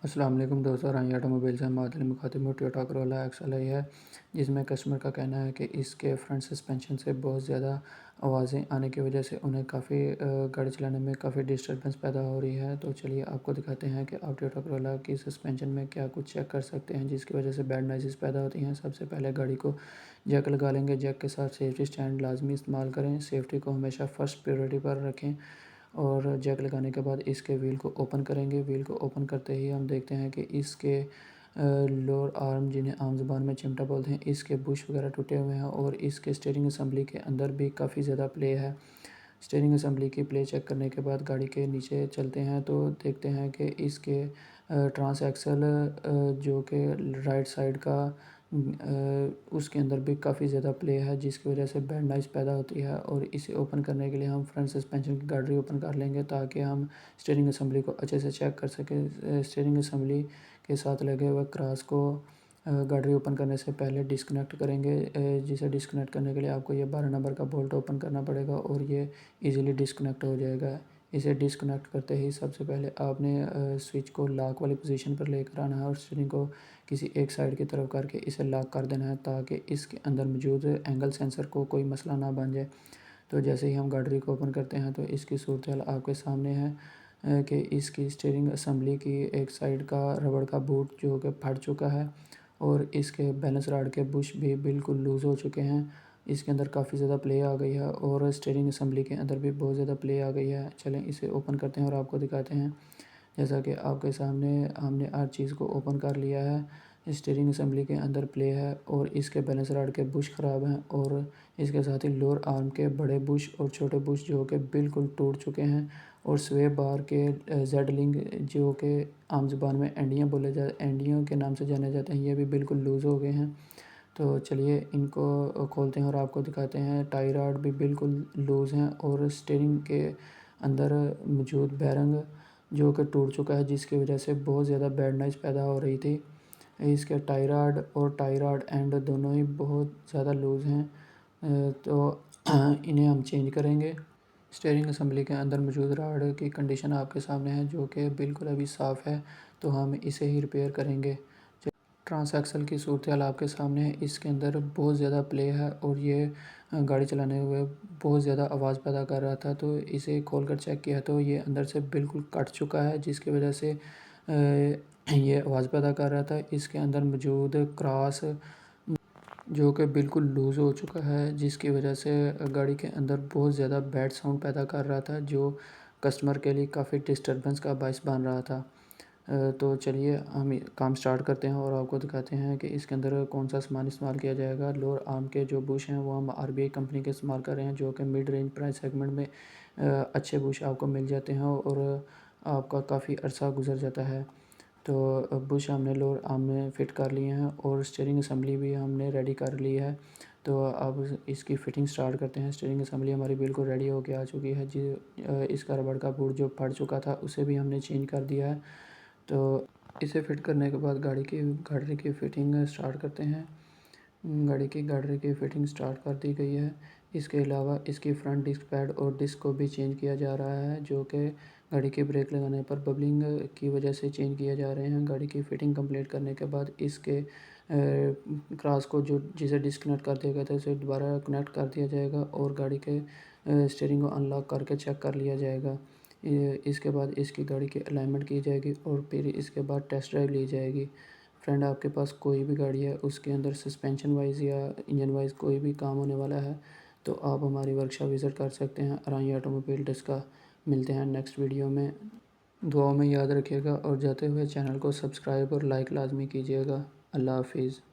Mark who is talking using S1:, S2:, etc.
S1: السلام علیکم دوستوں، رائن آٹوموبائل سے معدل مخاطب میں ٹویوٹا کرولا ایکس ایل ہے، جس میں کسٹمر کا کہنا ہے کہ اس کے فرنٹ سسپینشن سے بہت زیادہ آوازیں آنے کی وجہ سے انہیں کافی گاڑی چلانے میں کافی ڈسٹربنس پیدا ہو رہی ہے۔ تو چلیے آپ کو دکھاتے ہیں کہ آپ ٹویوٹا کرولا کی سسپینشن میں کیا کچھ چیک کر سکتے ہیں جس کی وجہ سے بیڈ نوائزز پیدا ہوتی ہیں۔ سب سے پہلے گاڑی کو جیک لگا لیں گے۔ جیک کے ساتھ سیفٹی اسٹینڈ لازمی استعمال کریں۔ سیفٹی کو ہمیشہ فرسٹ پریورٹی پر رکھیں اور جیک لگانے کے بعد اس کے ویل کو اوپن کریں گے۔ ویل کو اوپن کرتے ہی ہم دیکھتے ہیں کہ اس کے لوور آرم، جنہیں عام زبان میں چمٹا بولتے ہیں، اس کے بش وغیرہ ٹوٹے ہوئے ہیں اور اس کے اسٹیئرنگ اسمبلی کے اندر بھی کافی زیادہ پلے ہے۔ اسٹیئرنگ اسمبلی کی پلے چیک کرنے کے بعد گاڑی کے نیچے چلتے ہیں تو دیکھتے ہیں کہ اس کے ٹرانس ایکسل جو کہ رائٹ سائڈ کا اس کے اندر بھی کافی زیادہ پلے ہے، جس کی وجہ سے بیڈ نوائز پیدا ہوتی ہے۔ اور اسے اوپن کرنے کے لیے ہم فرنٹ سسپینشن کی گاڑی اوپن کر لیں گے تاکہ ہم اسٹیئرنگ اسمبلی کو اچھے سے چیک کر سکیں۔ اسٹیئرنگ اسمبلی کے ساتھ لگے ہوئے کراس کو گاڑی اوپن کرنے سے پہلے ڈسکنیکٹ کریں گے، جسے ڈسکنیکٹ کرنے کے لیے آپ کو یہ 12 نمبر کا بولٹ اوپن کرنا پڑے گا اور یہ ایزیلی ڈسکنیکٹ ہو جائے گا۔ اسے ڈسکنیکٹ کرتے ہی سب سے پہلے آپ نے سوئچ کو لاک والی پوزیشن پر لے کر آنا ہے اور اسٹیئرنگ کو کسی ایک سائڈ کی طرف کر کے اسے لاک کر دینا ہے تاکہ اس کے اندر موجود اینگل سینسر کو کوئی مسئلہ نہ بن جائے۔ تو جیسے ہی ہم گاڑی کو اوپن کرتے ہیں تو اس کی صورتحال آپ کے سامنے ہے کہ اس کی اسٹیئرنگ اسمبلی کی ایک سائڈ کا ربڑ کا بوٹ جو کہ پھٹ چکا ہے اور اس کے بیلنس راڈ کے بش بھی بالکل لوز ہو چکے ہیں۔ اس کے اندر کافی زیادہ پلے آ گئی ہے اور اسٹیئرنگ اسمبلی کے اندر بھی بہت زیادہ پلے آ گئی ہے۔ چلیں اسے اوپن کرتے ہیں اور آپ کو دکھاتے ہیں۔ جیسا کہ آپ کے سامنے ہم نے ہر چیز کو اوپن کر لیا ہے۔ اسٹیئرنگ اسمبلی کے اندر پلے ہے اور اس کے بیلنس راڈ کے بش خراب ہیں اور اس کے ساتھ ہی لوور آرم کے بڑے بش اور چھوٹے بش جو کہ بالکل ٹوٹ چکے ہیں اور سوے بار کے زیڈ لنگ جو کہ عام زبان میں اینڈیوں کے نام سے جانے جاتے ہیں، یہ بھی بالکل لوز ہو گئے ہیں۔ تو چلیے ان کو کھولتے ہیں اور آپ کو دکھاتے ہیں۔ ٹائی راڈ بھی بالکل لوز ہیں اور اسٹیئرنگ کے اندر موجود بیرنگ جو کہ ٹوٹ چکا ہے، جس کی وجہ سے بہت زیادہ بیڈ نوائز پیدا ہو رہی تھی۔ اس کے ٹائی راڈ اینڈ دونوں ہی بہت زیادہ لوز ہیں، تو انہیں ہم چینج کریں گے۔ اسٹیئرنگ اسمبلی کے اندر موجود راڈ کی کنڈیشن آپ کے سامنے ہے جو کہ بالکل ابھی صاف ہے، تو ہم اسے ہی ریپیئر کریں گے۔ ٹرانس ایکسل کی صورتحال آپ کے سامنے ہے۔ اس کے اندر بہت زیادہ پلے ہے اور یہ گاڑی چلانے ہوئے بہت زیادہ آواز پیدا کر رہا تھا، تو اسے کھول کر چیک کیا تو یہ اندر سے بالکل کٹ چکا ہے، جس کی وجہ سے یہ آواز پیدا کر رہا تھا۔ اس کے اندر موجود کراس جو کہ بالکل لوز ہو چکا ہے، جس کی وجہ سے گاڑی کے اندر بہت زیادہ بیڈ ساؤنڈ پیدا کر رہا تھا، جو کسٹمر کے لیے کافی ڈسٹربنس کا باعث بن رہا تھا۔ تو چلیے ہم کام سٹارٹ کرتے ہیں اور آپ کو دکھاتے ہیں کہ اس کے اندر کون سا سامان استعمال کیا جائے گا۔ لوور آرم کے جو بش ہیں وہ ہم RBI کمپنی کے استعمال کر رہے ہیں، جو کہ مڈ رینج پرائس سیگمنٹ میں اچھے بش آپ کو مل جاتے ہیں اور آپ کا کافی عرصہ گزر جاتا ہے۔ تو بش ہم نے لوور آرم میں فٹ کر لیے ہیں اور اسٹیئرنگ اسمبلی بھی ہم نے ریڈی کر لی ہے۔ تو اب اس کی فٹنگ سٹارٹ کرتے ہیں۔ اسٹیئرنگ اسمبلی ہماری بالکل ریڈی ہو کے آ چکی ہے، اس کا ربڑ کا بوٹ جو پھٹ چکا تھا اسے بھی ہم نے چینج کر دیا ہے۔ تو اسے فٹ کرنے کے بعد گاڑی کی فٹنگ سٹارٹ کرتے ہیں۔ گاڑی کی فٹنگ سٹارٹ کر دی گئی ہے۔ اس کے علاوہ اس کی فرنٹ ڈسک پیڈ اور ڈسک کو بھی چینج کیا جا رہا ہے، جو کہ گاڑی کی بریک لگانے پر ببلنگ کی وجہ سے چینج کیے جا رہے ہیں۔ گاڑی کی فٹنگ کمپلیٹ کرنے کے بعد اس کے کراس کو جسے ڈسکنیکٹ کر دیا گیا تھا اسے دوبارہ کنیکٹ کر دیا جائے گا اور گاڑی کے اسٹیئرنگ کو ان لاک کر کے چیک کر لیا جائے گا۔ اس کے بعد اس کی گاڑی کی الائنمنٹ کی جائے گی اور پھر اس کے بعد ٹیسٹ ڈرائیو لی جائے گی۔ فرینڈ آپ کے پاس کوئی بھی گاڑی ہے، اس کے اندر سسپینشن وائز یا انجن وائز کوئی بھی کام ہونے والا ہے تو آپ ہماری ورکشاپ وزٹ کر سکتے ہیں، رائن آٹوموبائل کا۔ ملتے ہیں نیکسٹ ویڈیو میں۔ دعاؤں میں یاد رکھیے گا اور جاتے ہوئے چینل کو سبسکرائب اور لائک لازمی کیجیے گا۔ اللہ حافظ۔